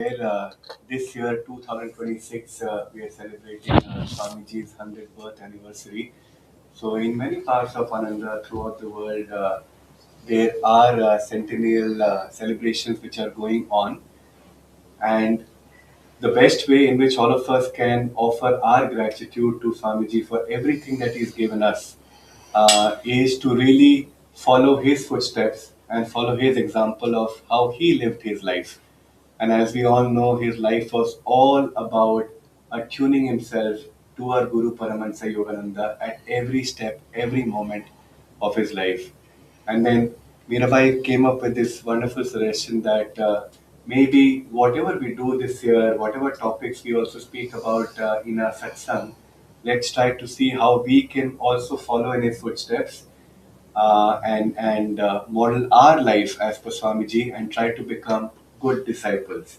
This year, 2026, we are celebrating Swamiji's 100th birth anniversary. So, in many parts of Ananda throughout the world, there are centennial celebrations which are going on, and the best way in which all of us can offer our gratitude to Swamiji for everything that he's given us is to really follow his footsteps and follow his example of how he lived his life. And as we all know, his life was all about attuning himself to our Guru Paramahansa Yogananda at every step, every moment of his life. And then Mirabai came up with this wonderful suggestion that maybe whatever we do this year, whatever topics we also speak about in our satsang, let's try to see how we can also follow in his footsteps and model our life as per Swamiji and try to become good disciples.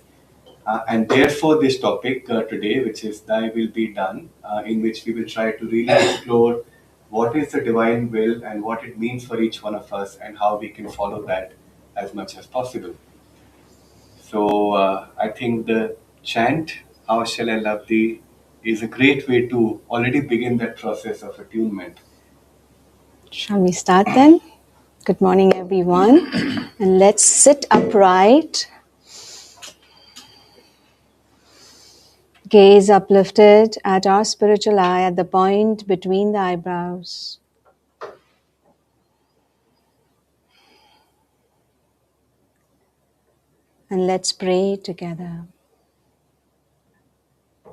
And therefore, this topic today, which is Thy Will Be Done, in which we will try to really explore what is the divine will and what it means for each one of us and how we can follow that as much as possible. So, I think the chant, How Shall I Love Thee, is a great way to already begin that process of attunement. Shall we start then? Good morning, everyone. And let's sit upright, gaze uplifted at our spiritual eye at the point between the eyebrows. And let's pray together.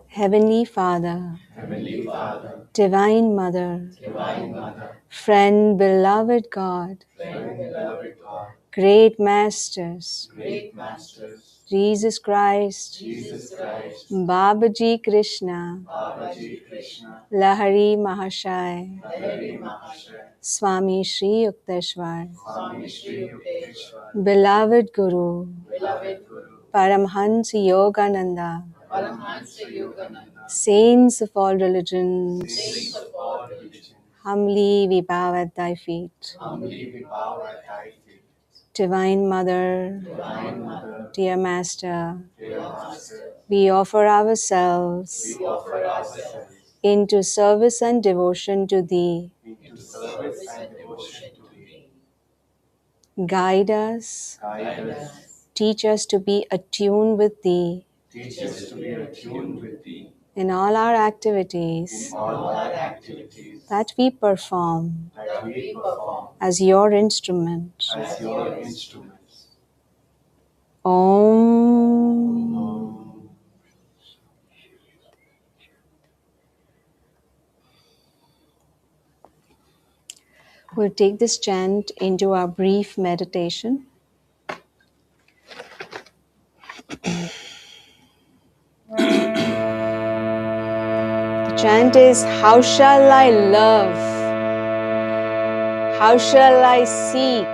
Heavenly Father, Divine Mother, Friend, beloved God, Great Masters, Jesus Christ, Babaji Krishna, Lahari Mahashai, Swami Shri Yukteswar, Beloved Guru, Paramhans Yogananda, Saints of all religions, humbly we bow at thy feet. Divine Mother, dear Master, we offer ourselves into service and devotion to thee. Guide us, teach us to be attuned with thee in all our activities that we perform as your instrument. Om. We'll take this chant into our brief meditation. The chant is, how shall I love? How shall I seek?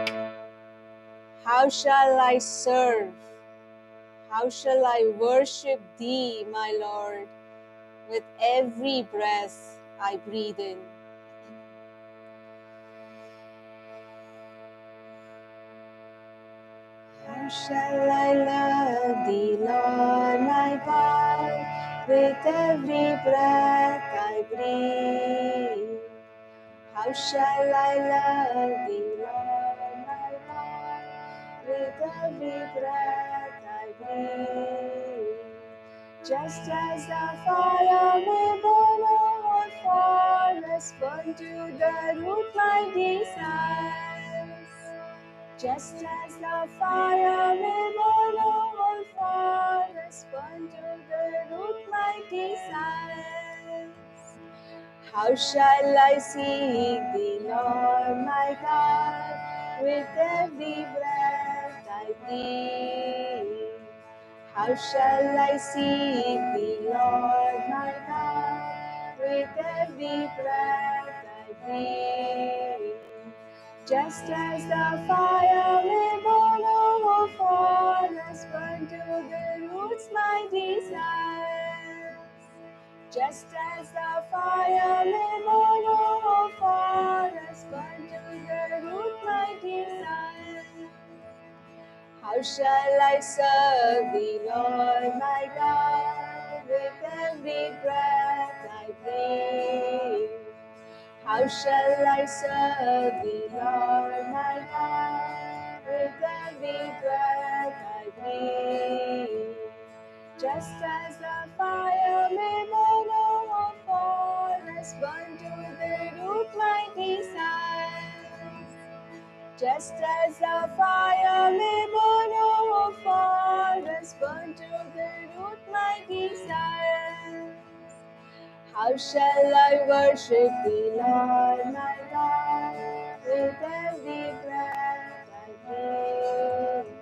How shall I serve? How shall I worship thee, my Lord, with every breath I breathe in? How shall I love thee, Lord, my God, with every breath I breathe? How shall I love thee, Lord, my God, with every breath I breathe? Just as the fire may burn a forest, burn to the root my desires. Just as the fire may burn a whole forest, burn to the root my desires. How shall I seek thee, Lord my God, with every breath I breathe? How shall I seek thee, Lord my God, with every breath I breathe? Just as the fire may burn a forest, burn to the roots my desires. Just as the fire may burn a forest, burn to the root my desires. How shall I serve thee, Lord my God, with every breath I breathe? How shall I serve thee, Lord my God, with every breath I breathe? Just as the fire may burn over forest, burn to the root my desires. Just as the fire may burn over forest, burn to the root my desires. How shall I worship thee, Lord my God, with every breath I breathe?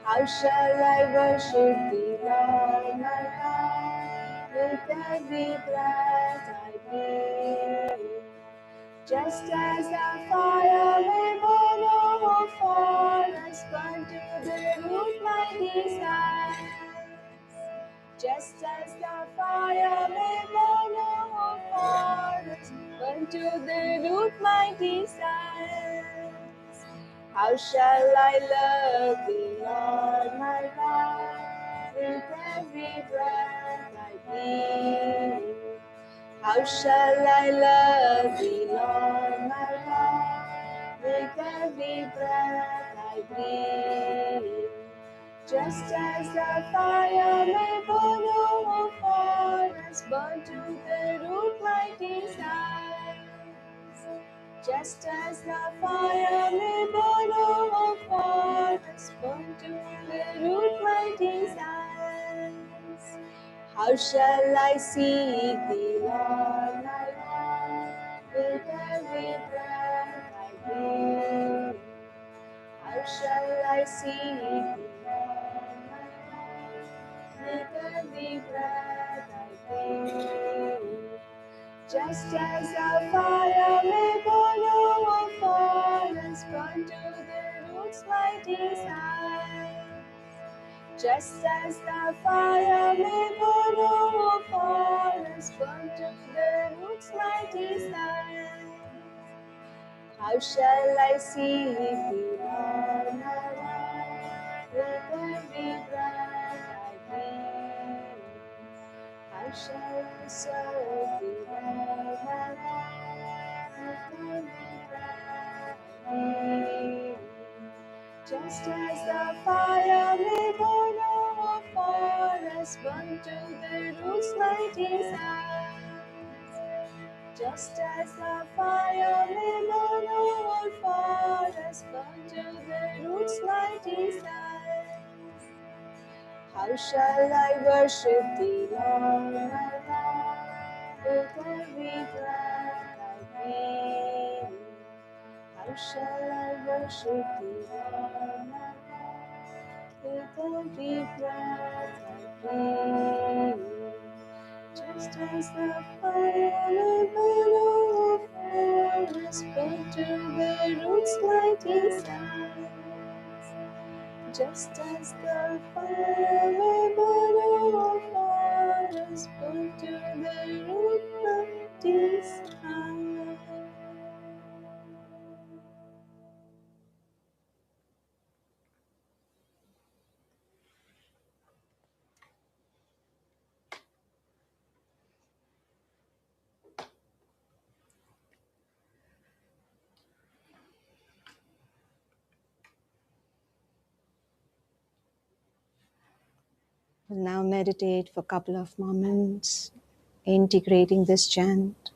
How shall I worship thee, Lord my God, with every breath I breathe? Just as the fire may burn over forest, burn to the root my desires. Just as the fire may burn over forest, burn to the root my desires. How shall I love thee, Lord my God, with every breath I breathe? How shall I love thee, Lord my God, with every breath I breathe? Just as the fire may burn over forest, burn to the root my desires. Just as the fire may burn over forest, burn to the root my desires. How shall I seek thee, Lord my God, with every breath I breathe? How shall I seek thee, Lord my God, with every breath I breathe? Just as the fire may burn over forest, burn to the roots my desire. Just as the fire may burn over forest, burn to the roots my desire. How shall I seek thee, Lord my God, with every breath I breathe? How shall I serve thee, Lord my God, with every breath I breathe? Just as the fire may burn over forest, burn to the roots my desires. Just as the fire may burn over forest, burn to the roots my desires. How shall I worship thee, Lord my God, with every breath I breathe? How shall I worship thee, Lord my God, with every breath I breathe? Just as the fire may burn over forest, burn to the roots my desires. Just as the fire may burn over forest, burn to the root my desires. We'll now meditate for a couple of moments, integrating this chant.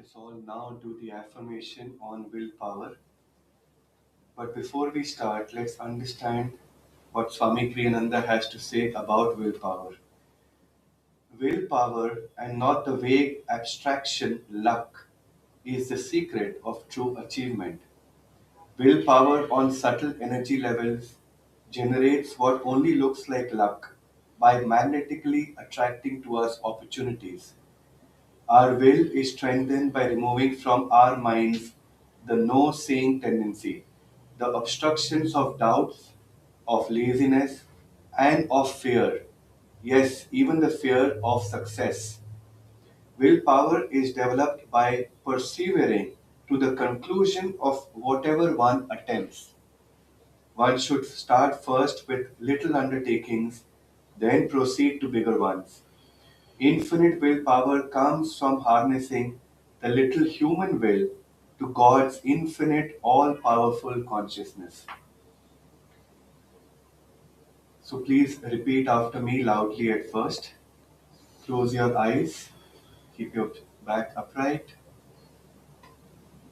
us all now do the affirmation on willpower. But before we start, let's understand what Swami Kriyananda has to say about willpower. Willpower, and not the vague abstraction luck, is the secret of true achievement. Willpower on subtle energy levels generates what only looks like luck by magnetically attracting to us opportunities. Our will is strengthened by removing from our minds the no saying tendency, the obstructions of doubts, of laziness, and of fear. Yes, even the fear of success. Willpower is developed by persevering to the conclusion of whatever one attempts. One should start first with little undertakings, then proceed to bigger ones. Infinite willpower comes from harnessing the little human will to God's infinite, all powerful consciousness. So please repeat after me loudly at first. Close your eyes, keep your back upright.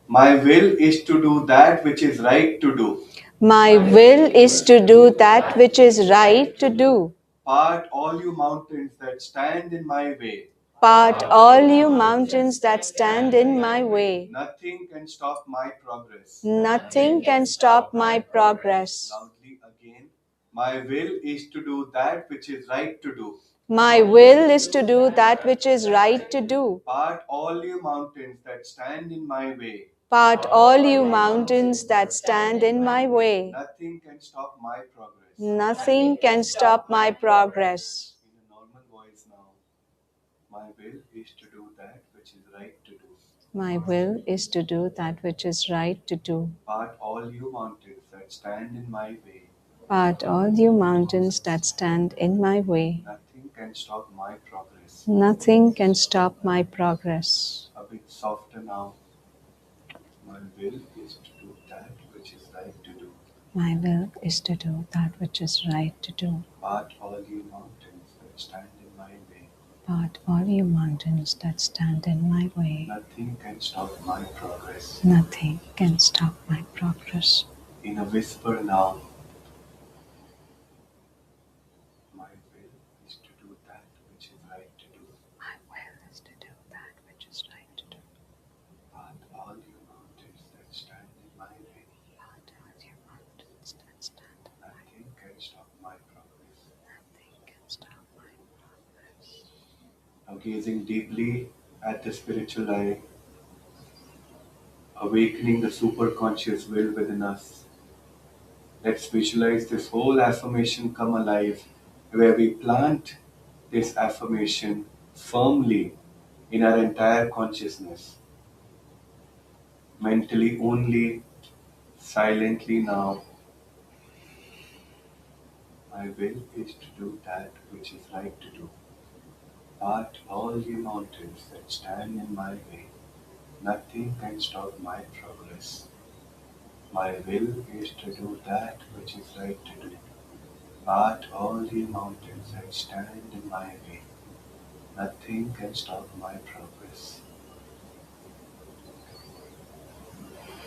My will is to do that which is right to do. My will is to do that which is right to do. Part all you mountains that stand in my way. Part all you mountains that stand in my way. Nothing can stop my progress. Nothing can stop my progress. Loudly again. My will is to do that which is right to do. My will is to do that which is right to do. Part all you mountains that stand in my way. Part all you mountains that stand in my way. Nothing can stop my progress. Nothing can stop my progress. In a normal voice now. My will is to do that which is right to do. My will is to do that which is right to do. Part all you mountains that stand in my way. Part all you mountains that stand in my way. Nothing can stop my progress. Nothing can stop my progress. A bit softer now. My will is to do that which is right to do. My will is to do that which is right to do. Part all you mountains that stand in my way. Part all you mountains that stand in my way. Nothing can stop my progress. Nothing can stop my progress. In a whisper now. My will is to do that which is right to do. My will is to do that which is right to do. Part all you mountains that stand in my way. Part all you mountains that stand in my way. Nothing can stop my progress. Nothing can stop my progress. Now gazing deeply at the spiritual eye, awakening the superconscious will within us. Let's visualize this whole affirmation come alive, where we plant this affirmation firmly in our entire consciousness. Mentally only, silently now. My will is to do that which is right to do. Part all ye mountains that stand in my way. Nothing can stop my progress. My will is to do that which is right to do. Part all ye mountains that stand in my way. Nothing can stop my progress.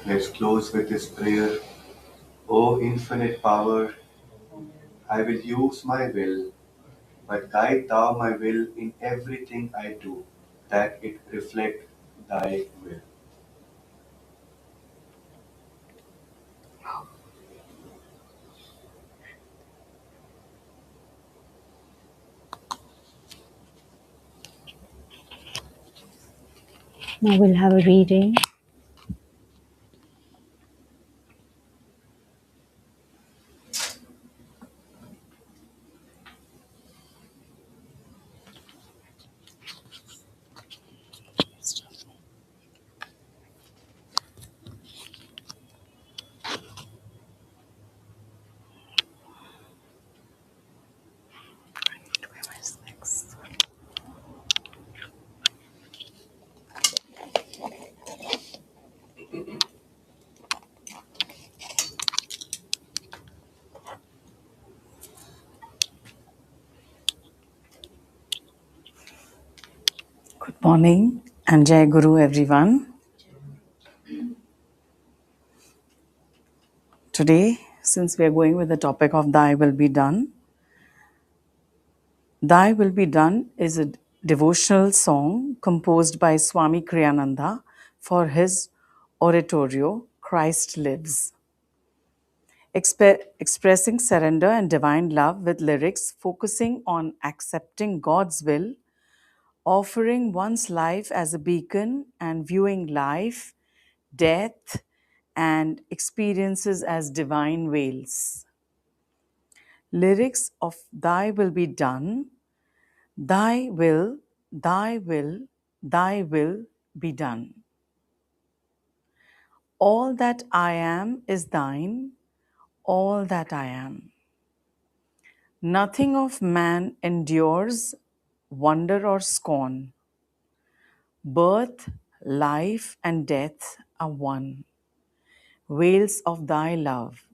Let's close with this prayer. O infinite power, I will use my will, but guide thou my will in everything I do, that it reflect thy will. Now we'll have a reading. Good morning. And Jai Guru, everyone. Today, since we are going with the topic of Thy Will Be Done, Thy Will Be Done is a devotional song composed by Swami Kriyananda for his oratorio, Christ Lives, expressing surrender and divine love with lyrics focusing on accepting God's will, offering one's life as a beacon, and viewing life, death, and experiences as divine veils. Lyrics of Thy Will Be Done, Thy will, Thy will, Thy will be done. All that I am is Thine, all that I am. Nothing of man endures wonder or scorn. Birth, life, and death are one. Veils of Thy love.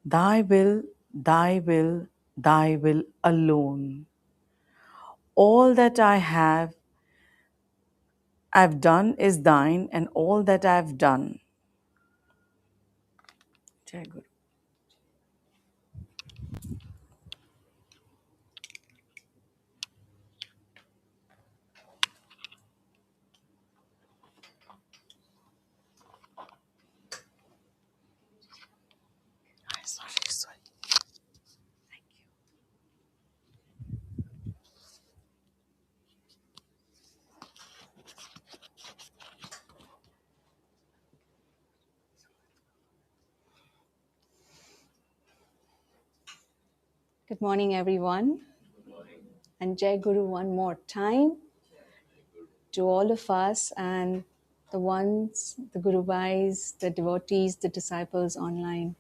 Thy will, Thy will, Thy will alone. All that I have, I've done is Thine, and all that I've done. Jai Guru. Sorry. Good morning, everyone. And Jai Guru one more time to all of us and the ones, the Guru Bhais, the devotees, the disciples online.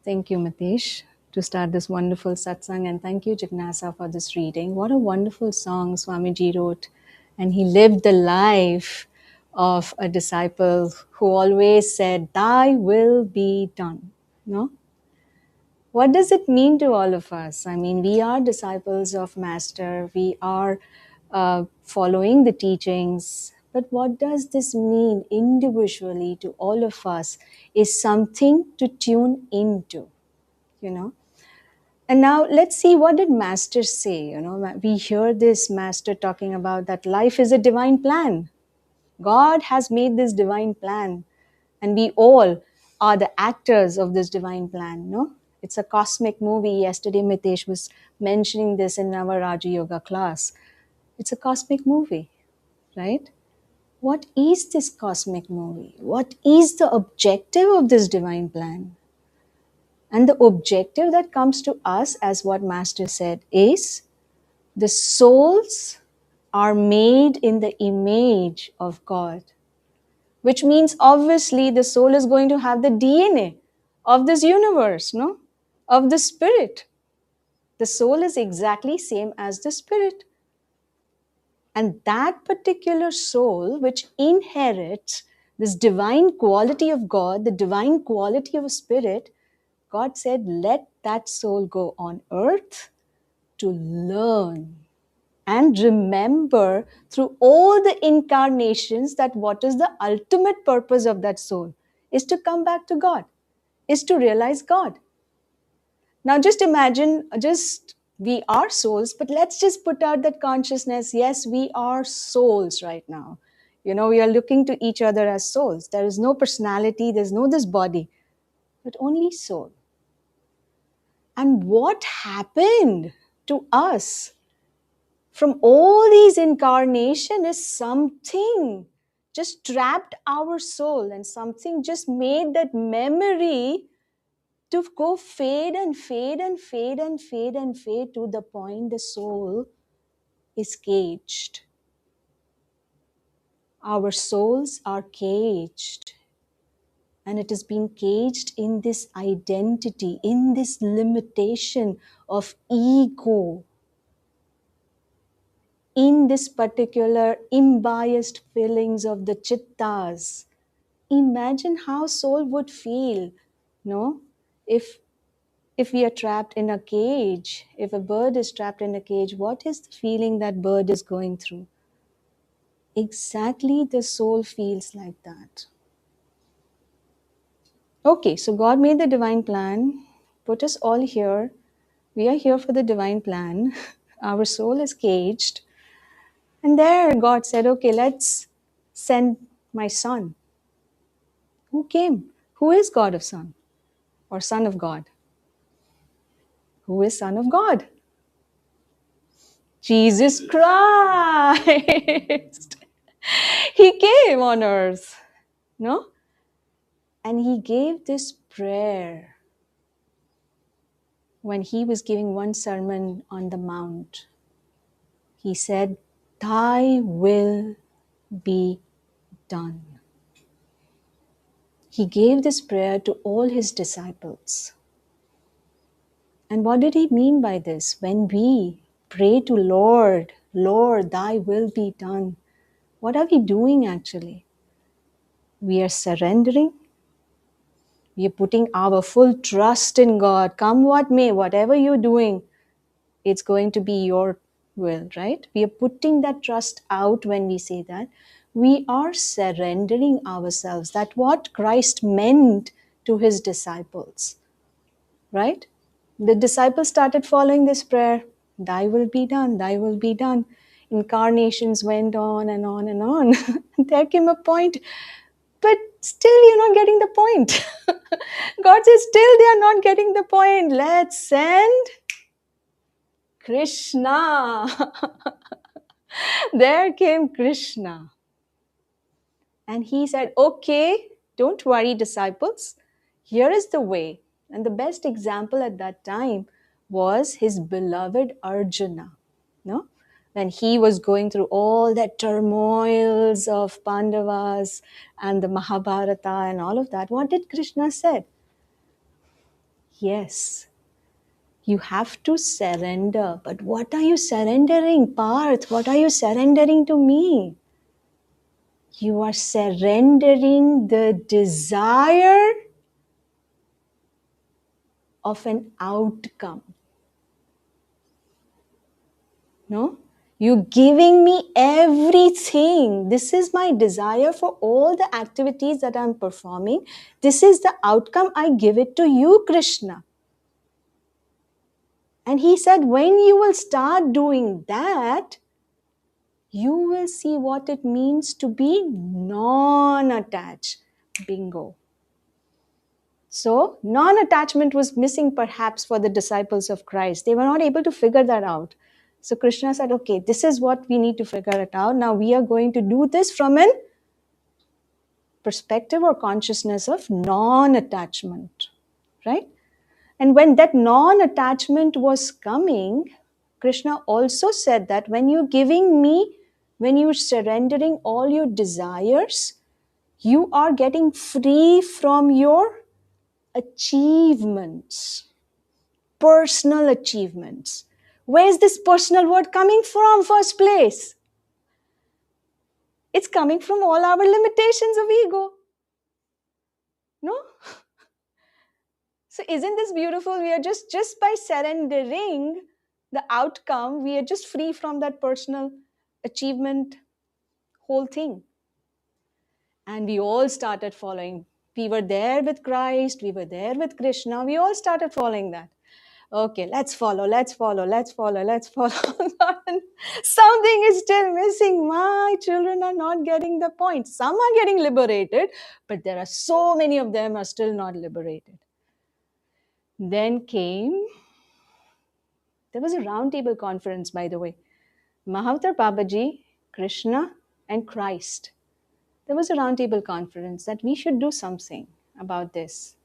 Thank you, Mitesh, to start this wonderful satsang. And thank you, Jignasa, for this reading. What a wonderful song Swamiji wrote. And he lived the life of a disciple who always said, Thy will be done. No? What does it mean to all of us? I mean, we are disciples of Master, we are following the teachings, but what does this mean individually to all of us is something to tune into, you know. And now let's see, what did Master say? You know, we hear this Master talking about that life is a divine plan. God has made this divine plan, and we all are the actors of this divine plan. No, it's a cosmic movie. Yesterday, Mitesh was mentioning this in our Raja Yoga class. It's a cosmic movie, right? What is this cosmic movie? What is the objective of this divine plan? And the objective that comes to us, as what Master said, is the souls are made in the image of God, which means obviously the soul is going to have the DNA of this universe, no? Of the spirit. The soul is exactly same as the spirit. And that particular soul which inherits this divine quality of God, the divine quality of a spirit, God said, let that soul go on earth to learn and remember through all the incarnations that what is the ultimate purpose of that soul is to come back to God, is to realize God. Now just imagine, just we are souls, but let's just put out that consciousness. Yes, we are souls right now. You know, we are looking to each other as souls. There is no personality, there's no this body, but only soul. And what happened to us from all these incarnation is something just trapped our soul, and something just made that memory to go fade and fade and fade and fade and fade to the point the soul is caged. Our souls are caged, and it is being caged in this identity, in this limitation of ego, in this particular unbiased feelings of the chittas. Imagine how soul would feel, no? If we are trapped in a cage, if a bird is trapped in a cage, what is the feeling that bird is going through? Exactly, the soul feels like that. Okay, so God made the divine plan, put us all here. We are here for the divine plan. Our soul is caged. And there God said, okay, let's send my son. Who came? Who is God of Son or Son of God? Who is Son of God? Jesus Christ. He came on earth, no? And he gave this prayer when he was giving one sermon on the mount. He said, thy will be done. He gave this prayer to all his disciples. And what did he mean by this? When we pray to Lord, Lord, thy will be done, what are we doing actually? We are surrendering. We are putting our full trust in God. Come what may, whatever you're doing, it's going to be your will, right? We are putting that trust out when we say that. We are surrendering ourselves. That's what Christ meant to his disciples, right? The disciples started following this prayer, thy will be done, thy will be done. Incarnations went on and on and on. There came a point, but still you're not getting the point. God says, still they are not getting the point. Let's send Krishna. There came Krishna. And he said, okay, don't worry, disciples. Here is the way. And the best example at that time was his beloved Arjuna. No? When he was going through all that turmoils of Pandavas and the Mahabharata and all of that, what did Krishna say? Yes, you have to surrender. But what are you surrendering, Parth? What are you surrendering to me? You are surrendering the desire of an outcome. No? You're giving me everything. This is my desire for all the activities that I'm performing. This is the outcome. I give it to you, Krishna. And he said, when you will start doing that, you will see what it means to be non-attached. Bingo. So, non attachment was missing perhaps for the disciples of Christ. They were not able to figure that out. So, Krishna said, okay, this is what we need to figure it out. Now, we are going to do this from an perspective or consciousness of non attachment, right? And when that non attachment was coming, Krishna also said that when you're giving me, when you're surrendering all your desires, you are getting free from your achievements, personal achievements. Where's this personal word coming from, first place? It's coming from all our limitations of ego. No? So isn't this beautiful? We are just by surrendering the outcome, we are just free from that personal achievement whole thing. And we all started following. We were there with Christ, we were there with Krishna, we all started following that. Okay, let's follow. Something is still missing. My children are not getting the point. Some are getting liberated, but there are so many of them are still not liberated. Then there was a roundtable conference, by the way. Mahavatar Babaji, Krishna, and Christ. There was a roundtable conference that we should do something about this.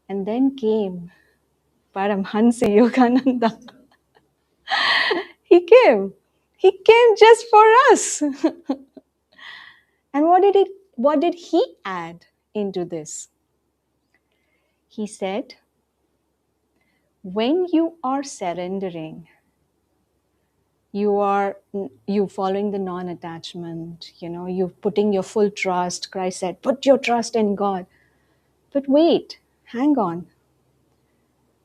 And then came Paramhansa Yogananda. He came. He came just for us. And what did he add into this? He said, when you are surrendering, you following the non-attachment, you're putting your full trust. Christ said, put your trust in God. But wait, hang on.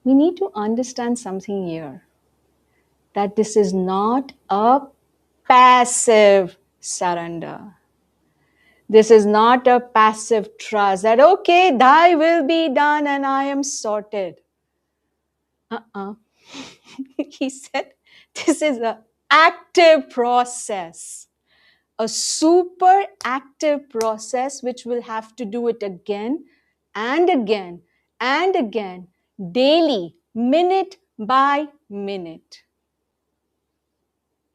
We need to understand something here. That this is not a passive surrender. This is not a passive trust that, okay, thy will be done and I am sorted. He said, this is an active process, a super active process which will have to do it again and again and again, daily, minute by minute.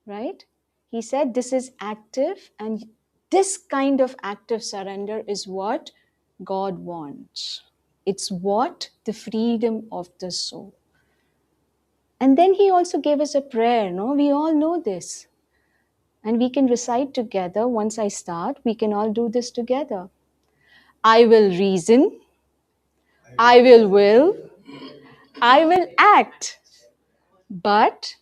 Right? He said this is active, and this kind of active surrender is what God wants. It's what the freedom of the soul. And then he also gave us a prayer, no? We all know this. And we can recite together. Once I start, we can all do this together. I will reason, I will, I will act, but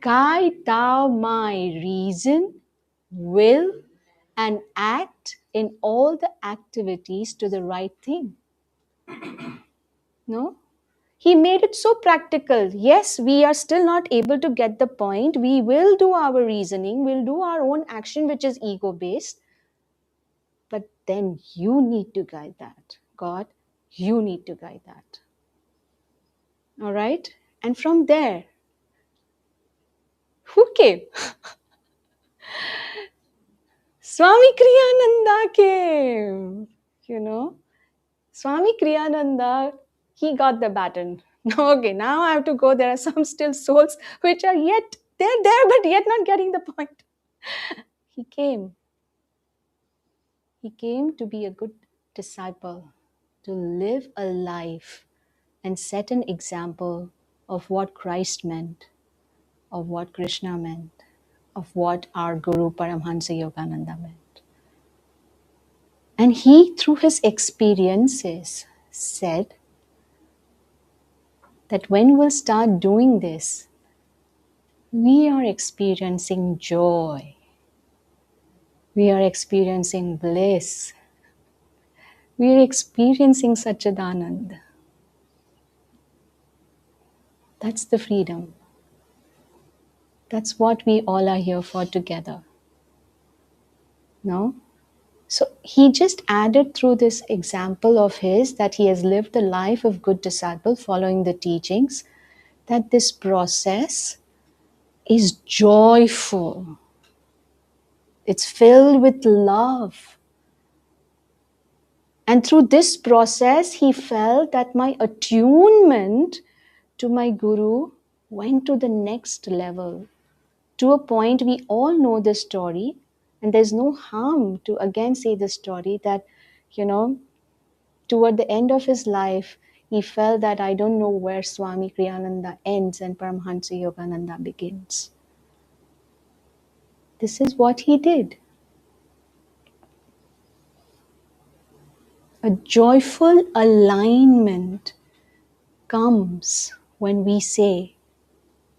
guide thou my reason, will, and act in all the activities to the right thing. No? He made it so practical. Yes, we are still not able to get the point. We will do our reasoning, we'll do our own action, which is ego based. But then you need to guide that. God, you need to guide that. All right? And from there, who came? Swami Kriyananda came. You know, Swami Kriyananda, he got the baton. Okay, now I have to go. There are some still souls which are yet, they're there, but yet not getting the point. He came. He came to be a good disciple, to live a life and set an example of what Christ meant, of what Krishna meant, of what our Guru Paramhansa Yogananda meant. And he, through his experiences, said that when we'll start doing this, we are experiencing joy. We are experiencing bliss. We are experiencing Satchidanand. That's the freedom. That's what we all are here for together. No? So he just added through this example of his that he has lived the life of good disciple following the teachings, that this process is joyful. It's filled with love. And through this process, he felt that my attunement to my Guru went to the next level. To a point, we all know this story, and there's no harm to again say this story that, toward the end of his life, he felt that I don't know where Swami Kriyananda ends and Paramhansa Yogananda begins. This is what he did. A joyful alignment comes when we say,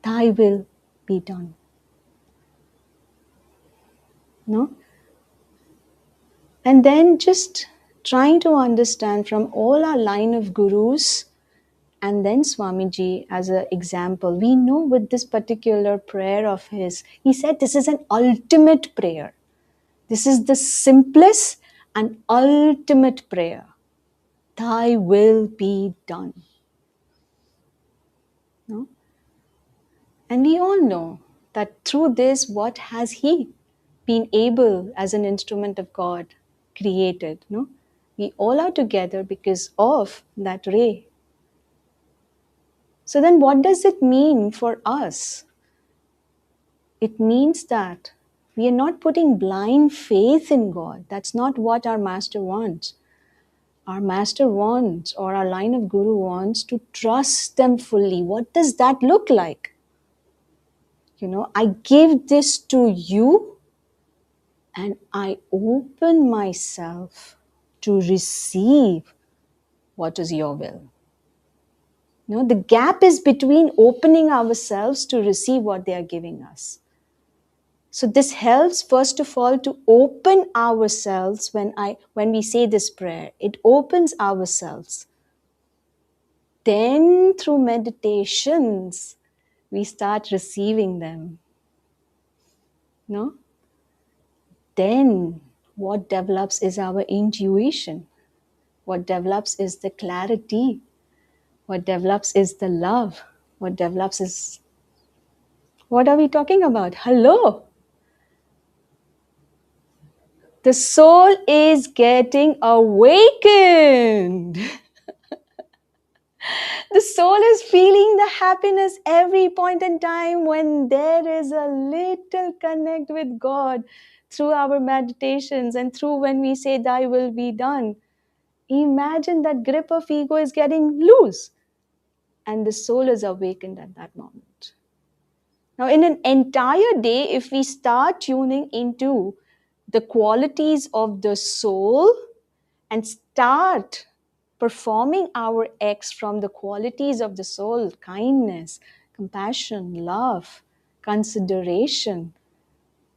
Thy will be done. No? And then just trying to understand from all our line of gurus and then Swamiji as an example, we know with this particular prayer of his, he said this is an ultimate prayer. This is the simplest and ultimate prayer. Thy will be done. No? And we all know that through this, what has he been able as an instrument of God created? No? We all are together because of that ray. So then what does it mean for us? It means that we are not putting blind faith in God. That's not what our master wants. Our master wants, or our line of guru wants, to trust them fully. What does that look like? I give this to you and I open myself to receive what is your will. The gap is between opening ourselves to receive what they are giving us. So this helps, first of all, to open ourselves when we say this prayer. It opens ourselves. Then through meditations, we start receiving them. No? then what develops is our intuition. What develops is the clarity. What develops is the love. What develops is, what are we talking about? Hello. The soul is getting awakened. The soul is feeling the happiness every point in time when there is a little connect with God through our meditations and through when we say, Thy will be done. Imagine that grip of ego is getting loose and the soul is awakened at that moment. Now, in an entire day, if we start tuning into the qualities of the soul and start performing our acts from the qualities of the soul, kindness, compassion, love, consideration,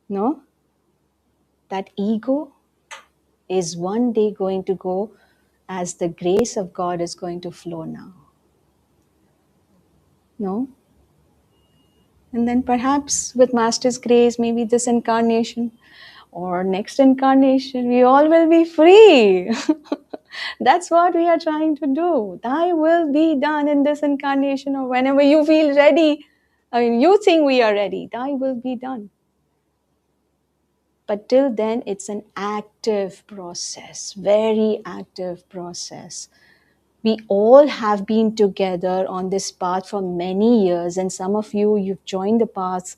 no, that ego is one day going to go as the grace of God is going to flow now. No? And then perhaps with Master's grace, maybe this incarnation or next incarnation, we all will be free. That's what we are trying to do. Thy will be done in this incarnation or whenever you feel ready. I mean, you think we are ready. Thy will be done. But till then, it's an active process, very active process. We all have been together on this path for many years, and some of you, you've joined the path.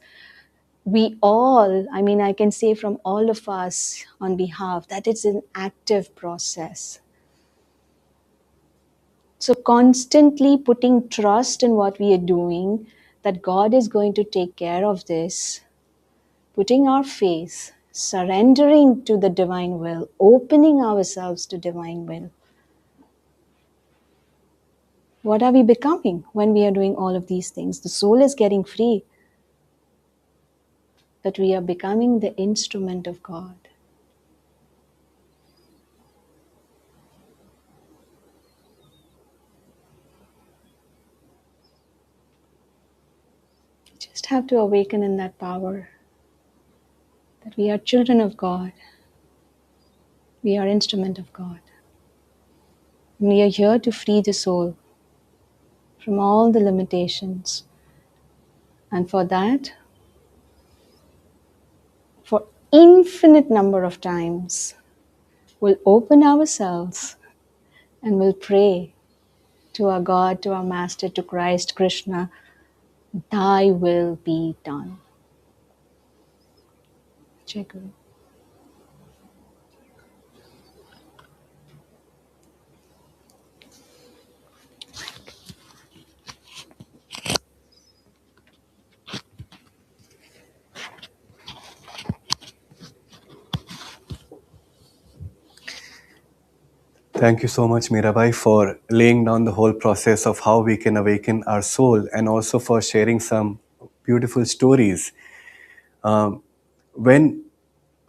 We all, I mean, I can say from all of us on behalf that it's an active process. So, constantly putting trust in what we are doing, that God is going to take care of this, putting our faith, surrendering to the divine will, opening ourselves to divine will. What are we becoming when we are doing all of these things? The soul is getting free, that we are becoming the instrument of God. We just have to awaken in that power, that we are children of God. We are instrument of God. And we are here to free the soul from all the limitations. And for that, for infinite number of times, we'll open ourselves and we'll pray to our God, to our Master, to Christ, Krishna, Thy will be done. Jai Guru. Thank you so much, Mirabai, for laying down the whole process of how we can awaken our soul and also for sharing some beautiful stories. When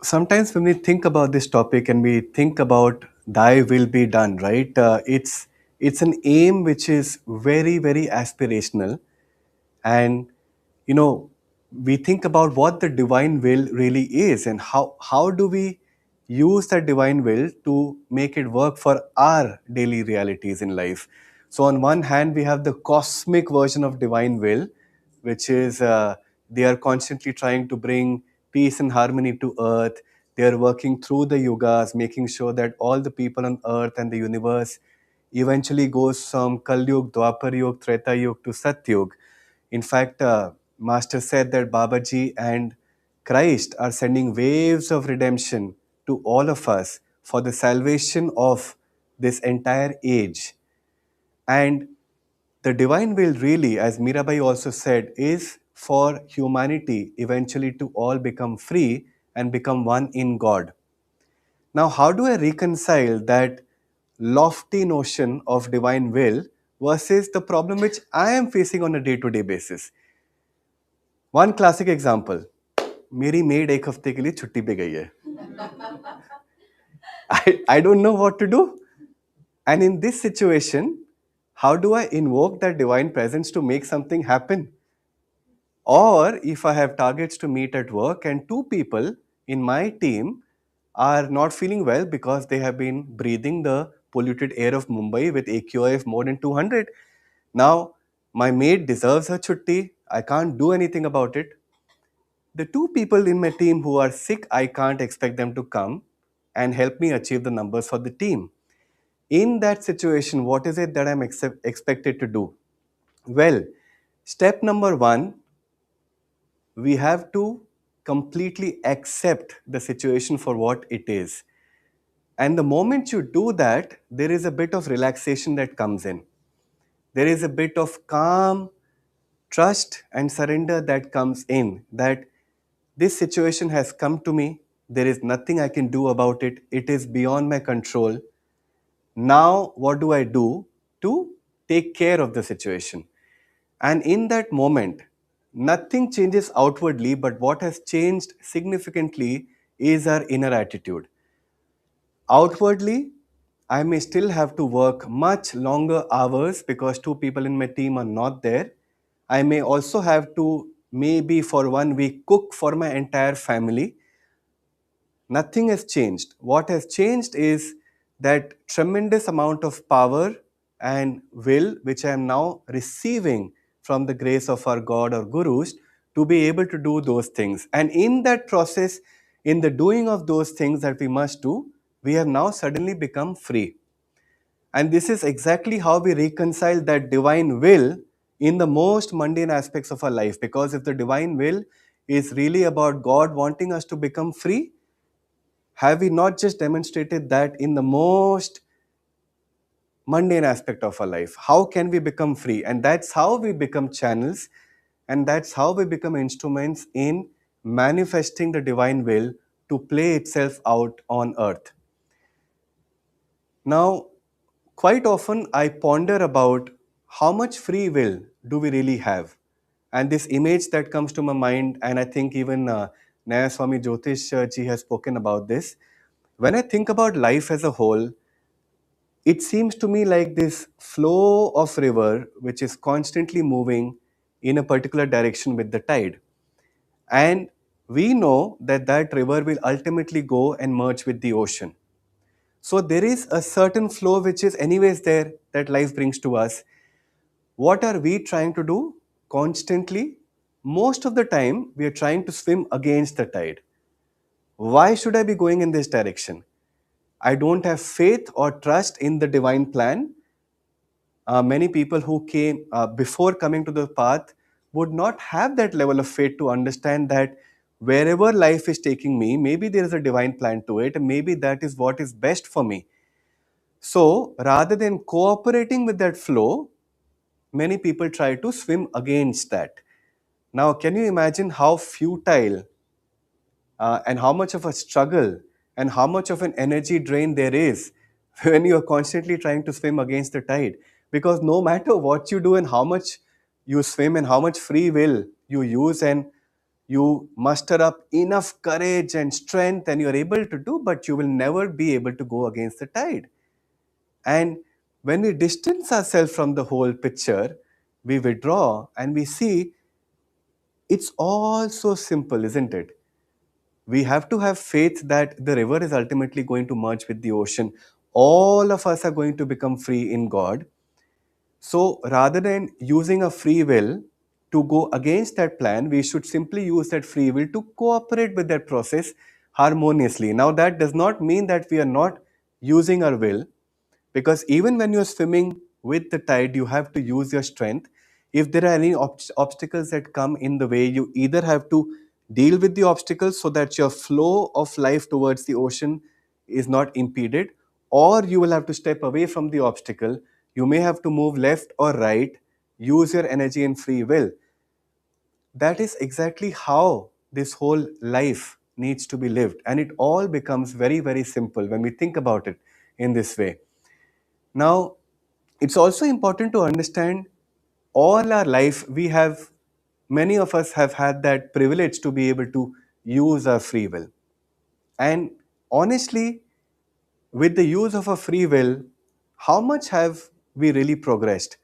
sometimes when we think about this topic and we think about Thy will be done, right? It's an aim which is very, very aspirational, and you know we think about what the divine will really is and how do we use that divine will to make it work for our daily realities in life. So on one hand we have the cosmic version of divine will, which is they are constantly trying to bring peace and harmony to earth. They are working through the yugas, making sure that all the people on earth and the universe eventually goes from Kalyug, Dwapar Yug, Treta Yug to Satyug. In fact, Master said that Babaji and Christ are sending waves of redemption to all of us for the salvation of this entire age. And the divine will really, as Mirabai also said, is for humanity eventually to all become free and become one in God. Now, how do I reconcile that lofty notion of divine will versus the problem which I am facing on a day-to-day basis? One classic example, मेरी maid एक हफ्ते के लिए छुट्टी पे गई है. I don't know what to do. And in this situation, how do I invoke that divine presence to make something happen? Or if I have targets to meet at work and two people in my team are not feeling well because they have been breathing the polluted air of Mumbai with AQI of more than 200. Now, my mate deserves her chutti. I can't do anything about it. The two people in my team who are sick, I can't expect them to come and help me achieve the numbers for the team. In that situation, what is it that I'm expected to do? Well, step number one, we have to completely accept the situation for what it is. And the moment you do that, there is a bit of relaxation that comes in. There is a bit of calm, trust, and surrender that comes in, that this situation has come to me. There is nothing I can do about it. It is beyond my control. Now, what do I do to take care of the situation? And in that moment, nothing changes outwardly, but what has changed significantly is our inner attitude. Outwardly, I may still have to work much longer hours because two people in my team are not there. I may also have to, maybe for 1 week, cook for my entire family. Nothing has changed. What has changed is that tremendous amount of power and will which I am now receiving from the grace of our God or gurus to be able to do those things. And in that process, in the doing of those things that we must do, we have now suddenly become free. And this is exactly how we reconcile that divine will in the most mundane aspects of our life. Because if the divine will is really about God wanting us to become free, have we not just demonstrated that in the most mundane aspect of our life? How can we become free? And that's how we become channels, and that's how we become instruments in manifesting the divine will to play itself out on earth. Now, quite often I ponder about how much free will do we really have? And this image that comes to my mind, and I think even Naya Swami Jyotish ji has spoken about this. When I think about life as a whole, it seems to me like this flow of river which is constantly moving in a particular direction with the tide. And we know that that river will ultimately go and merge with the ocean. So there is a certain flow which is anyways there that life brings to us. What are we trying to do constantly? Most of the time, we are trying to swim against the tide. Why should I be going in this direction? I don't have faith or trust in the divine plan. Many people who came before coming to the path would not have that level of faith to understand that wherever life is taking me, maybe there is a divine plan to it, and maybe that is what is best for me. So rather than cooperating with that flow, many people try to swim against that. Now, can you imagine how futile and how much of a struggle and how much of an energy drain there is when you are constantly trying to swim against the tide? Because no matter what you do and how much you swim and how much free will you use and you muster up enough courage and strength and you're able to do, but you will never be able to go against the tide. And when we distance ourselves from the whole picture, we withdraw and we see it's all so simple, isn't it? We have to have faith that the river is ultimately going to merge with the ocean. All of us are going to become free in God. So rather than using a free will to go against that plan, we should simply use that free will to cooperate with that process harmoniously. Now, that does not mean that we are not using our will, because even when you're swimming with the tide, you have to use your strength. If there are any obstacles that come in the way, you either have to deal with the obstacles so that your flow of life towards the ocean is not impeded, or you will have to step away from the obstacle. You may have to move left or right, use your energy and free will. That is exactly how this whole life needs to be lived, and it all becomes very, very simple when we think about it in this way. Now, it's also important to understand all our life, many of us have had that privilege to be able to use our free will. And honestly, with the use of a free will, how much have we really progressed?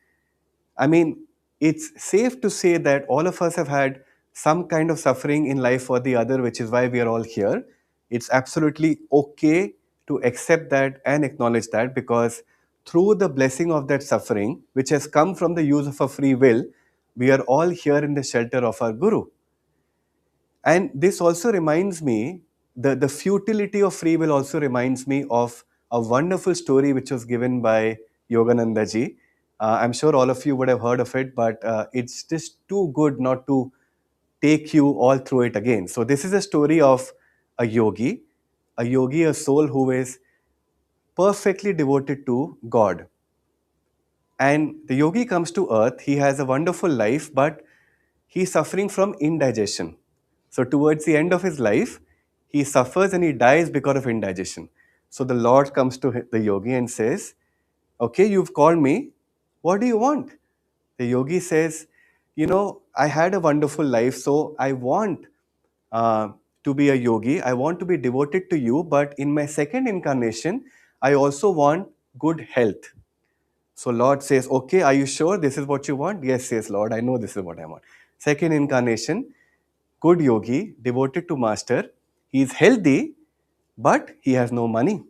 I mean, it's safe to say that all of us have had some kind of suffering in life or the other, which is why we are all here. It's absolutely okay to accept that and acknowledge that, because through the blessing of that suffering, which has come from the use of a free will, we are all here in the shelter of our Guru. And this also reminds me, the futility of free will also reminds me of a wonderful story which was given by Yogananda ji. I'm sure all of you would have heard of it, but it's just too good not to take you all through it again. So, this is a story of a yogi, a soul who is perfectly devoted to God. And the yogi comes to earth, he has a wonderful life, but he's suffering from indigestion. So, towards the end of his life, he suffers and he dies because of indigestion. So, the Lord comes to the yogi and says, okay, you've called me. What do you want? The yogi says, I had a wonderful life, so I want uh, to be a yogi. I want to be devoted to you, but in my second incarnation, I also want good health. So Lord says, okay, are you sure this is what you want? Yes, says Lord, I know this is what I want. Second incarnation, good yogi, devoted to master. He is healthy, but he has no money.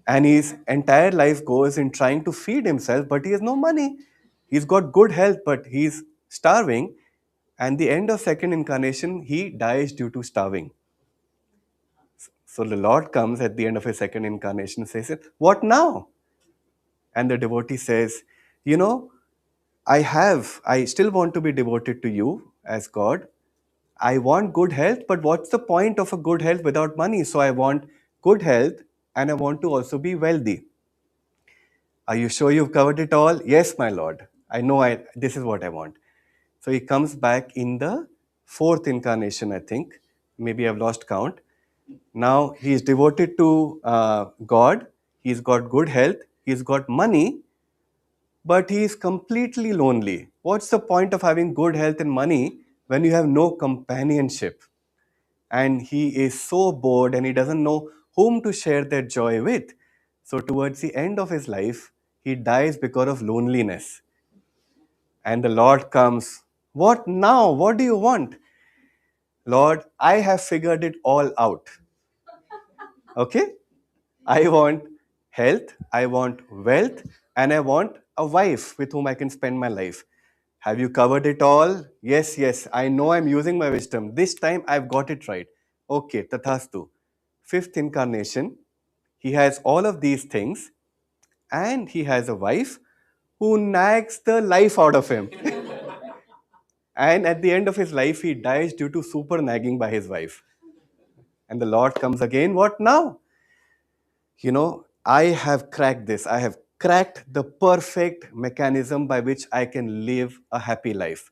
And his entire life goes in trying to feed himself, but he has no money. He's got good health, but he's starving. And the end of second incarnation, he dies due to starving. So the Lord comes at the end of his second incarnation and says, what now? And the devotee says, you know, I still want to be devoted to you as God. I want good health, but what's the point of a good health without money? So I want good health and I want to also be wealthy. Are you sure you've covered it all? Yes, my Lord. I know this is what I want. So he comes back in the fourth incarnation, I think. Maybe I've lost count. Now he is devoted to God. He's got good health. He's got money, but he is completely lonely. What's the point of having good health and money when you have no companionship? And he is so bored and he doesn't know whom to share that joy with. So, towards the end of his life, he dies because of loneliness. And the Lord comes, what now? What do you want? Lord, I have figured it all out. Okay? I want health, I want wealth, and I want a wife with whom I can spend my life. Have you covered it all? Yes, yes. I know I'm using my wisdom. This time I've got it right. Okay, Tathastu. Fifth incarnation, he has all of these things and he has a wife who nags the life out of him. And at the end of his life, he dies due to super nagging by his wife. And the Lord comes again, what now? I have cracked this. I have cracked the perfect mechanism by which I can live a happy life.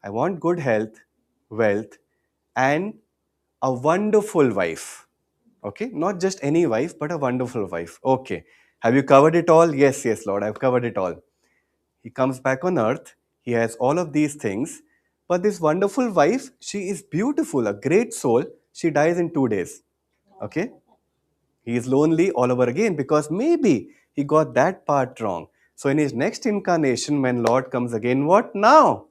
I want good health, wealth, and a wonderful wife. Okay, not just any wife, but a wonderful wife. Okay, have you covered it all? Yes, yes, Lord, I've covered it all. He comes back on earth, he has all of these things, but this wonderful wife, she is beautiful, a great soul, she dies in 2 days. Okay, he is lonely all over again because maybe he got that part wrong. So in his next incarnation, when Lord comes again, what now?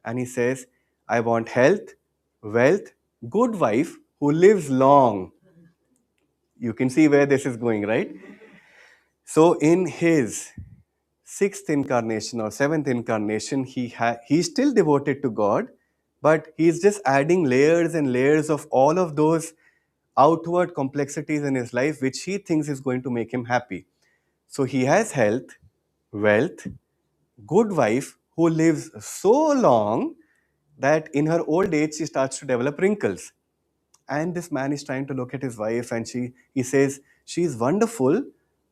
And he says, I want health, wealth, good wife who lives long. You can see where this is going, right? So in his sixth incarnation or seventh incarnation, he's still devoted to God, but he's just adding layers and layers of all of those outward complexities in his life, which he thinks is going to make him happy. So he has health, wealth, good wife who lives so long that in her old age she starts to develop wrinkles. And this man is trying to look at his wife and he says, she's wonderful,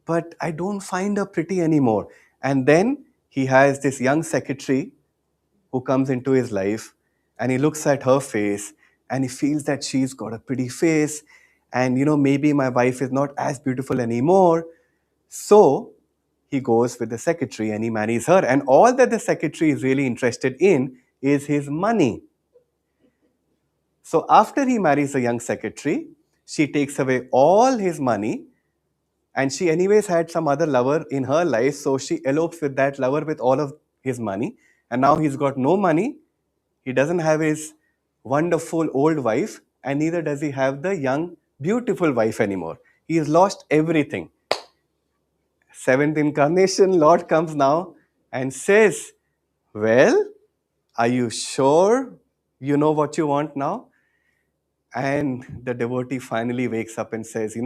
but I don't find her pretty anymore. And then he has this young secretary who comes into his life and he looks at her face and he feels that she's got a pretty face and maybe my wife is not as beautiful anymore. So he goes with the secretary and he marries her, and all that the secretary is really interested in is his money. So after he marries the young secretary, she takes away all his money, and she anyways had some other lover in her life, so she elopes with that lover with all of his money, and now he's got no money He doesn't have his wonderful old wife, and neither does he have the young, beautiful wife anymore. He has lost everything. Seventh incarnation, Lord comes now and says, well, are you sure you know what you want now? And the devotee finally wakes up and says,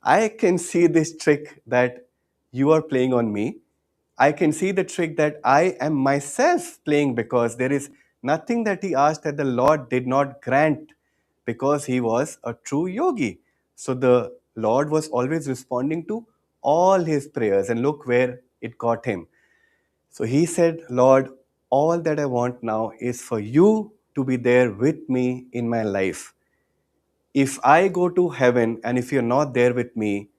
I can see this trick that you are playing on me. I can see the trick that I am myself playing, because there is nothing that he asked that the Lord did not grant, because he was a true yogi. So the Lord was always responding to all his prayers, and look where it got him. So he said, Lord, all that I want now is for you to be there with me in my life. If I go to heaven and if you're not there with me,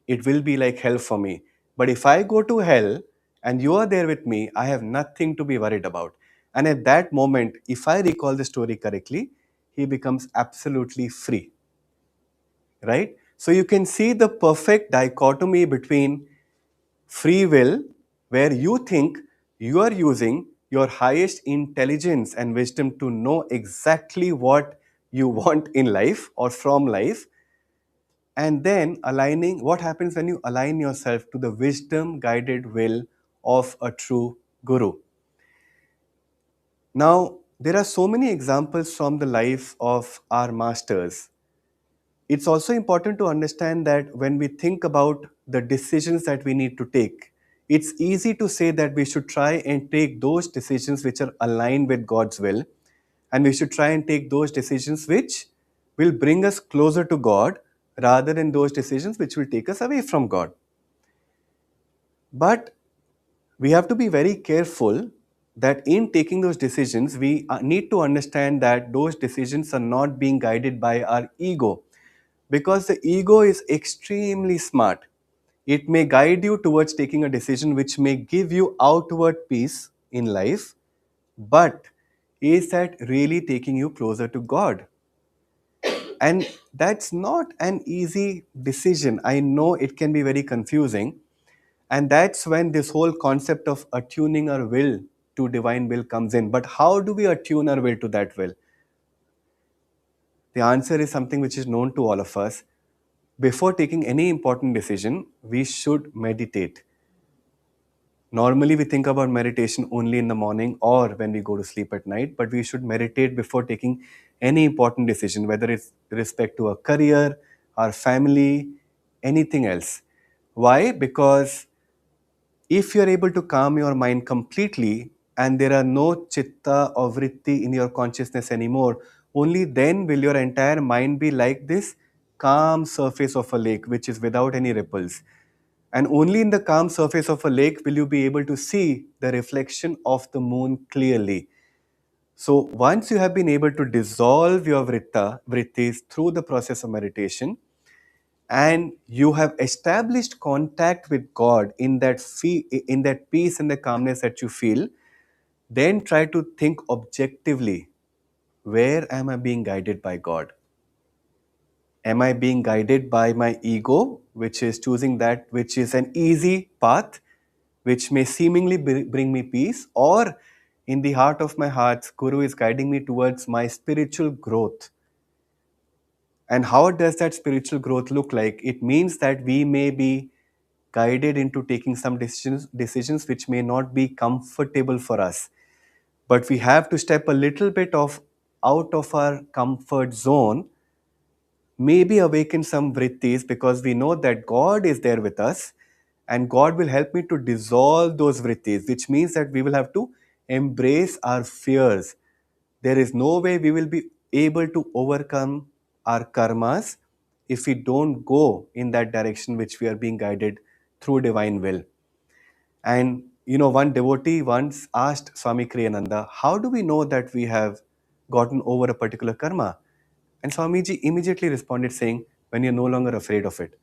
it will be like hell for me. But if I go to hell and you are there with me, I have nothing to be worried about. And at that moment, if I recall the story correctly, he becomes absolutely free, right? So you can see the perfect dichotomy between free will, where you think you are using your highest intelligence and wisdom to know exactly what you want in life or from life, and then aligning. What happens when you align yourself to the wisdom guided will of a true guru? Now, there are so many examples from the life of our masters. It's also important to understand that when we think about the decisions that we need to take, it's easy to say that we should try and take those decisions which are aligned with God's will, and we should try and take those decisions which will bring us closer to God, rather than those decisions which will take us away from God. But we have to be very careful that in taking those decisions, we need to understand that those decisions are not being guided by our ego, because the ego is extremely smart. It may guide you towards taking a decision which may give you outward peace in life, but is that really taking you closer to God? And that's not an easy decision. I know it can be very confusing. And that's when this whole concept of attuning our will to divine will comes in. But how do we attune our will to that will? The answer is something which is known to all of us. Before taking any important decision, we should meditate. Normally, we think about meditation only in the morning or when we go to sleep at night, but we should meditate before taking any important decision, whether it's with respect to our career, our family, anything else. Why? Because if you're able to calm your mind completely and there are no chitta or vritti in your consciousness anymore, only then will your entire mind be like this calm surface of a lake which is without any ripples. And only in the calm surface of a lake will you be able to see the reflection of the moon clearly. So once you have been able to dissolve your vrittis through the process of meditation, and you have established contact with God in that in that peace and the calmness that you feel, then try to think objectively, where am I being guided by God? Am I being guided by my ego, which is choosing that which is an easy path, which may seemingly bring me peace? Or in the heart of my heart, Guru is guiding me towards my spiritual growth? And how does that spiritual growth look like? It means that we may be guided into taking some decisions which may not be comfortable for us. But we have to step a little bit of out of our comfort zone, maybe awaken some vrittis, because we know that God is there with us and God will help me to dissolve those vrittis, which means that we will have to embrace our fears. There is no way we will be able to overcome our karmas if we don't go in that direction which we are being guided through divine will. And one devotee once asked Swami Kriyananda, how do we know that we have gotten over a particular karma? And Swamiji immediately responded saying, when you're no longer afraid of it.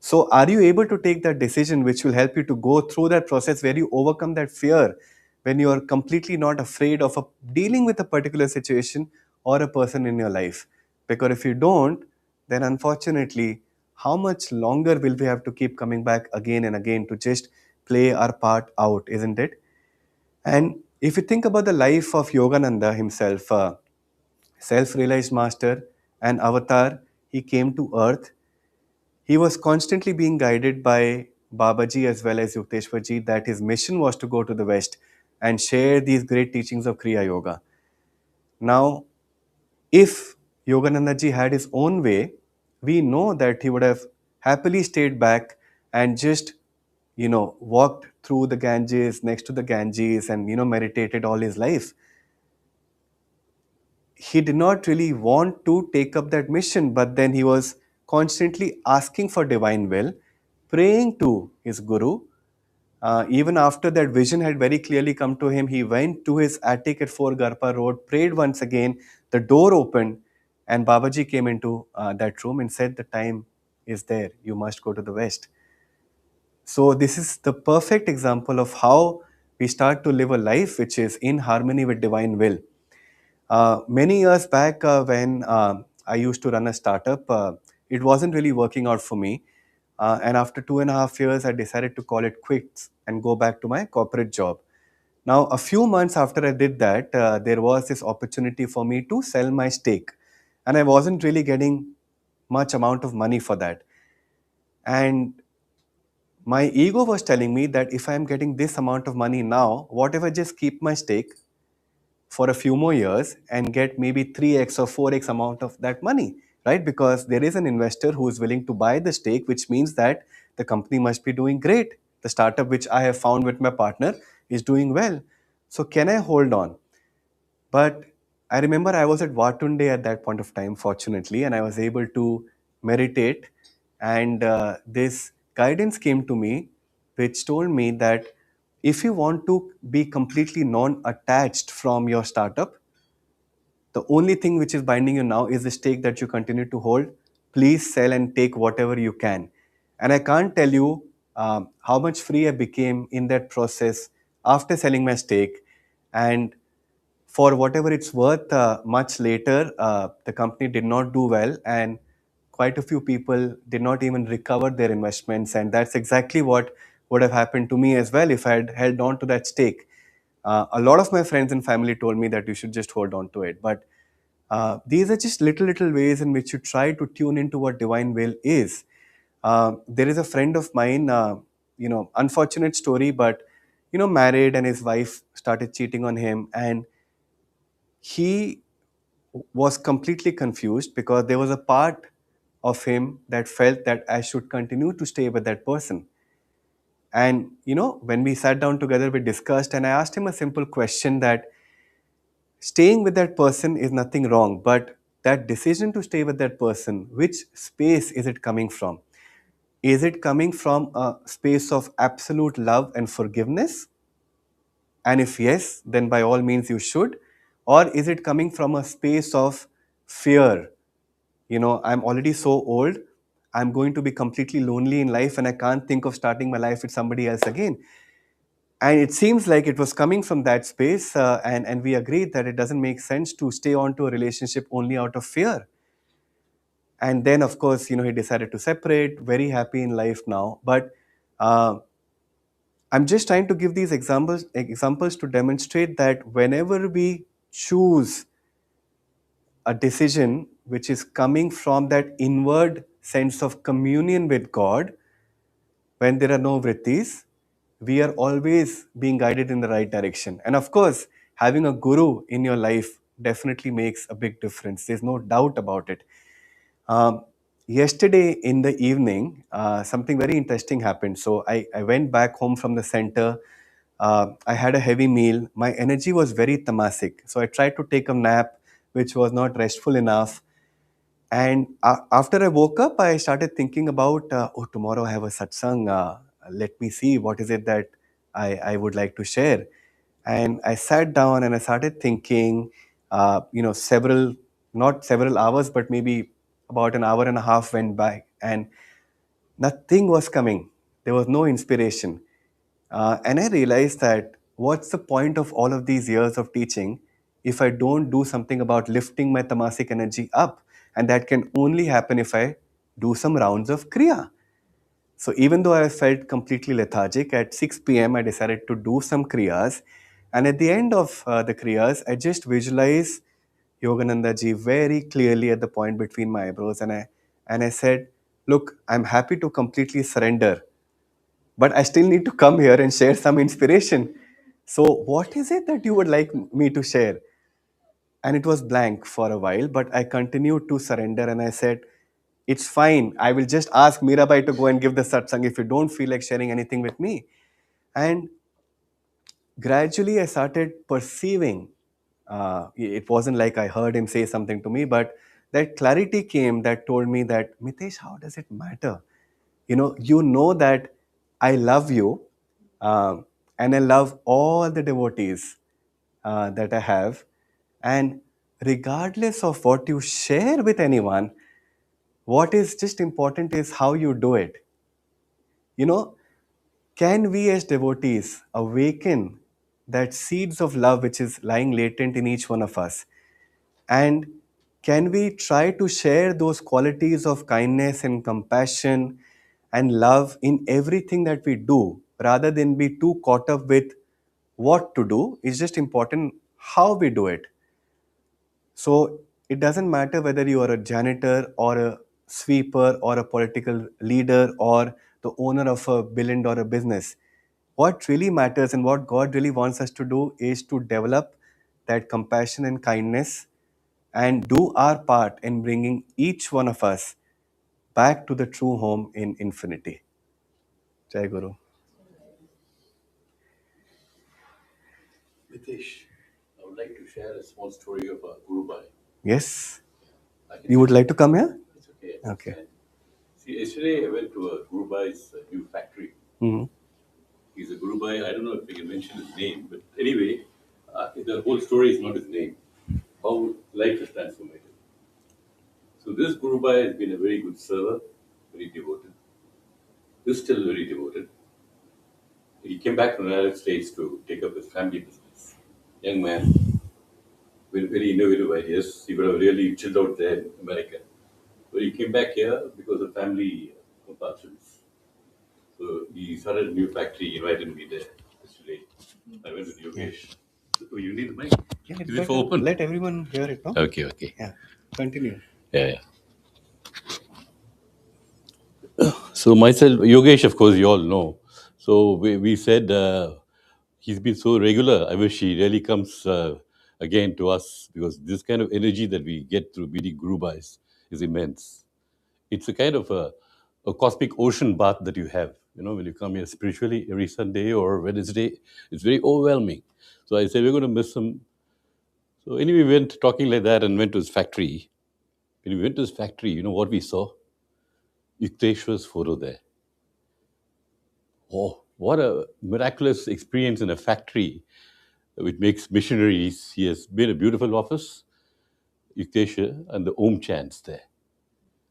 So, are you able to take that decision which will help you to go through that process where you overcome that fear, when you are completely not afraid of dealing with a particular situation or a person in your life? Because if you don't, then unfortunately, how much longer will we have to keep coming back again and again to just play our part out, isn't it? And If you think about the life of Yogananda himself, self realized master and avatar, he came to earth. He was constantly being guided by Babaji as well as Yukteswarji that his mission was to go to the West and share these great teachings of Kriya Yoga. Now, if Yogananda ji had his own way, we know that he would have happily stayed back and just, walked through the Ganges, next to the Ganges, and, meditated all his life. He did not really want to take up that mission, but then he was constantly asking for divine will, praying to his guru. Even after that vision had very clearly come to him, he went to his attic at 4 Garpa Road, prayed once again, the door opened, and Babaji came into that room and said, "The time is there, you must go to the West." So, this is the perfect example of how we start to live a life which is in harmony with divine will. Many years back, when I used to run a startup, it wasn't really working out for me. And after 2.5 years, I decided to call it quits and go back to my corporate job. Now, a few months after I did that, there was this opportunity for me to sell my stake. And I wasn't really getting much amount of money for that. And my ego was telling me that if I'm getting this amount of money now, what if I just keep my stake for a few more years and get maybe 3x or 4x amount of that money, right? Because there is an investor who is willing to buy the stake, which means that the company must be doing great. The startup which I have found with my partner is doing well. So can I hold on? But I remember I was at Vatunde at that point of time, fortunately, and I was able to meditate. And this guidance came to me, which told me that if you want to be completely non attached from your startup, the only thing which is binding you now is the stake that you continue to hold. Please sell and take whatever you can. And I can't tell you how much free I became in that process after selling my stake. And for whatever it's worth, much later, the company did not do well, and quite a few people did not even recover their investments. And that's exactly what would have happened to me as well if I had held on to that stake. A lot of my friends and family told me that you should just hold on to it. But these are just little ways in which you try to tune into what divine will is. There is a friend of mine, unfortunate story, but married and his wife started cheating on him, and he was completely confused because there was a part of him that felt that I should continue to stay with that person. And when we sat down together, we discussed, and I asked him a simple question that staying with that person is nothing wrong, but that decision to stay with that person, which space is it coming from? Is it coming from a space of absolute love and forgiveness? And if yes, then by all means you should. Or is it coming from a space of fear? I'm already so old. I'm going to be completely lonely in life and I can't think of starting my life with somebody else again. And it seems like it was coming from that space, and we agreed that it doesn't make sense to stay on to a relationship only out of fear. And then, of course, he decided to separate, very happy in life now. But uh, I'm just trying to give these examples to demonstrate that whenever we choose a decision which is coming from that inward sense of communion with God, when there are no vrittis, we are always being guided in the right direction. And of course, having a guru in your life definitely makes a big difference. There's no doubt about it. Um, Yesterday in the evening, something very interesting happened. So I went back home from the center. I had a heavy meal. My energy was very tamasic. So I tried to take a nap, which was not restful enough. And after I woke up, I started thinking about, oh, tomorrow I have a satsang. Let me see what is it that I would like to share. And I sat down and I started thinking, not several hours, but maybe about an hour and a half went by and nothing was coming. There was no inspiration. And I realized that what's the point of all of these years of teaching if I don't do something about lifting my tamasic energy up? And that can only happen if I do some rounds of Kriya. So even though I felt completely lethargic, at 6 p.m. I decided to do some Kriyas. And at the end of the Kriyas, I just visualize Yogananda ji very clearly at the point between my eyebrows, and I said, "Look, I'm happy to completely surrender, but I still need to come here and share some inspiration. So, what is it that you would like me to share?" And it was blank for a while, but I continued to surrender, and I said, "It's fine. I will just ask Mirabai to go and give the satsang if you don't feel like sharing anything with me." And gradually I started perceiving, it wasn't like I heard him say something to me, but that clarity came that told me that, Mitesh, how does it matter? You know that I love you, and I love all the devotees that I have. And regardless of what you share with anyone, what is just important is how you do it. You know, can we as devotees awaken that seeds of love which is lying latent in each one of us? And can we try to share those qualities of kindness and compassion and love in everything that we do rather than be too caught up with what to do? It's just important how we do it. So it doesn't matter whether you are a janitor or a sweeper or a political leader or the owner of a $1 billion business. What really matters and what God really wants us to do is to develop that compassion and kindness and do our part in bringing each one of us back to the true home in infinity. Jai Guru. Mitesh, I would like to share a small story of Gurubai. Yes. I can You would share. like to come here? It's okay. Okay. See, yesterday I went to Gurubai's new factory. Mhm. He's a Gurubai. I don't know if we can mention his name, but anyway, the whole story is not his name. How life is transformative. So this Gurubai has been a very good server, very devoted. He's still very devoted. He came back from the United States to take up his family business. Young man, with very innovative ideas. He would have really chilled out there in America. But he came back here because of family compulsions. So he started a new factory, he invited me there yesterday. I went with Yogesh. Oh, you need the mic? Yeah, Is it for open? let everyone hear it, no? Okay, okay. Yeah. Continue. Yeah, yeah. So myself, Yogesh, of course, you all know. So we said he's been so regular. I wish he really comes again to us because this kind of energy that we get through meeting Gurubais is immense. It's a kind of a cosmic ocean bath that you have. You know, when you come here spiritually every Sunday or Wednesday, it's very overwhelming. So I said, we're going to miss him. So anyway, we went talking like that and went to his factory. When we went to his factory, you know what we saw? Yukteswar's photo there. Oh, what a miraculous experience in a factory which makes missionaries. He has made a beautiful office, Yukteswar, and the Om chants there.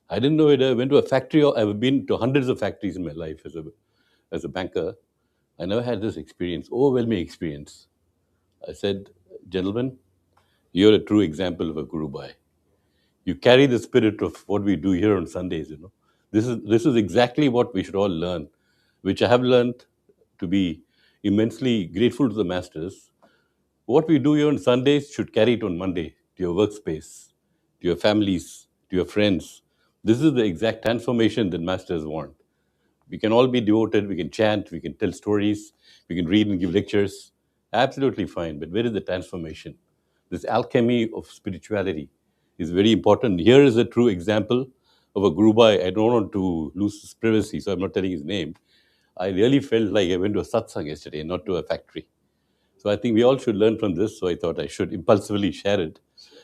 I didn't know it. I went to a factory. I've been to hundreds of factories in my life as a banker. I never had this experience, overwhelming experience. I said, gentlemen, you're a true example of a Guru Bhai. You carry the spirit of what we do here on Sundays, you know. This is exactly what we should all learn, which I have learned to be immensely grateful to the masters. What we do here on Sundays should carry it on Monday to your workspace, to your families, to your friends. This is the exact transformation that masters want. We can all be devoted, we can chant, we can tell stories, we can read and give lectures. Absolutely fine. But where is the transformation? This alchemy of spirituality is very important. Here is a true example of a Guru Bhai. I don't want to lose his privacy, so I'm not telling his name. I really felt like I went to a satsang yesterday, not to a factory. So I think we all should learn from this. So I thought I should impulsively share it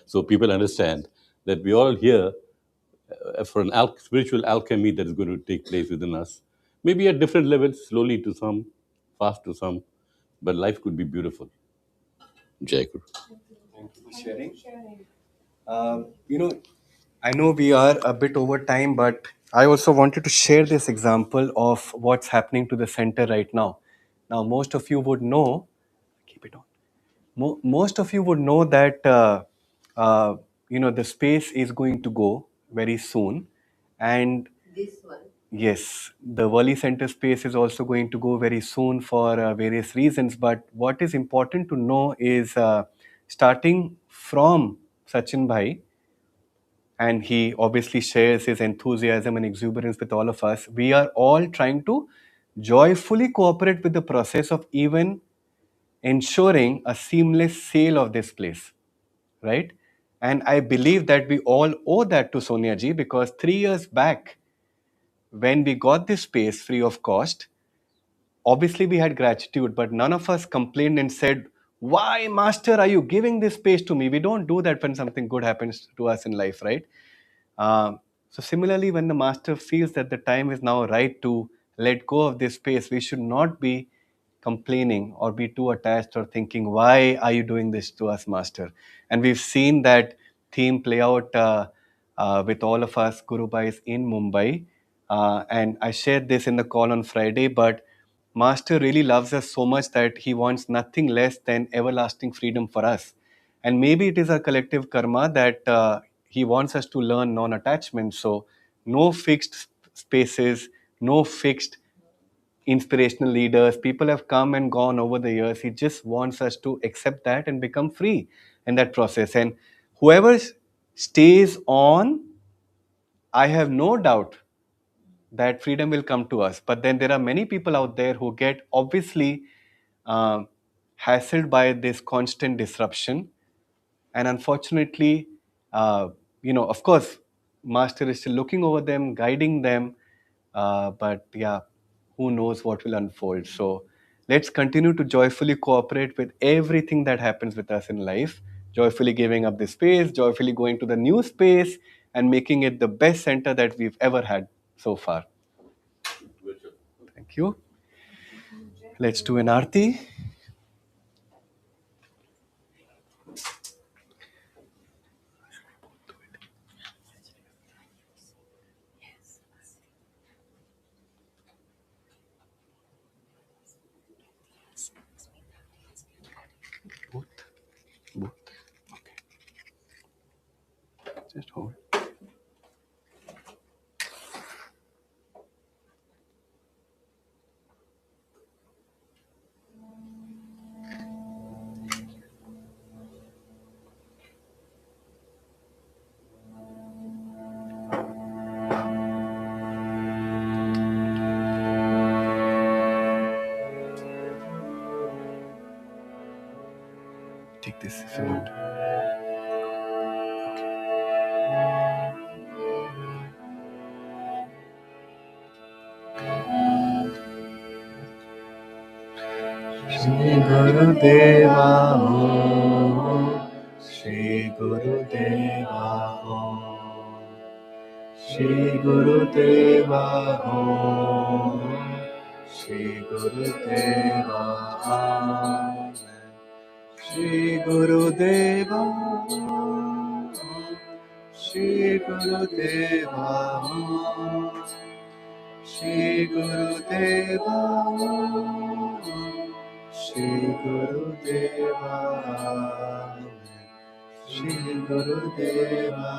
so people understand that we all here for an spiritual alchemy that is going to take place within us. Maybe at different levels, slowly to some, fast to some, but life could be beautiful. Jai Guru. Thank you for sharing. Um, you know, I know we are a bit over time, but I also wanted to share this example of what's happening to the center right now. Now, most of you would know, keep it on. Most of you would know that the space is going to go very soon, and Yes, the Worli Center space is also going to go very soon for various reasons. But what is important to know is starting from Sachin Bhai, and he obviously shares his enthusiasm and exuberance with all of us. We are all trying to joyfully cooperate with the process of even ensuring a seamless sale of this place, right? And I believe that we all owe that to Sonia ji, because 3 years back, when we got this space free of cost, obviously we had gratitude, but none of us complained and said, "Why, Master, are you giving this space to me?" We don't do that when something good happens to us in life, right? So, similarly, when the master feels that the time is now right to let go of this space, we should not be complaining or be too attached or thinking, "Why are you doing this to us, master?" And we've seen that theme play out with all of us Guru Bhais in Mumbai. And I shared this in the call on Friday, but Master really loves us so much that he wants nothing less than everlasting freedom for us. And maybe it is a collective karma that he wants us to learn non attachment. So, no fixed spaces, no fixed inspirational leaders. People have come and gone over the years. He just wants us to accept that and become free in that process. And whoever stays on, I have no doubt that freedom will come to us. But then there are many people out there who get obviously um, hassled by this constant disruption. And unfortunately, of course, Master is still looking over them, guiding them. But yeah, who knows what will unfold. So let's continue to joyfully cooperate with everything that happens with us in life, joyfully giving up the space, joyfully going to the new space, and making it the best center that we've ever had so far. Thank you. Let's do an arti. Both. Both. Okay. Just hold. Take this if you want. Shri Guru Deva Om. Shri Guru Deva Om. Shri Guru Deva Om. Shri Guru Deva Om. Shri Guru Deva Om. Shri Guru Deva Om. Shri Guru Deva Om. Shri Guru Deva. Shri Guru Deva.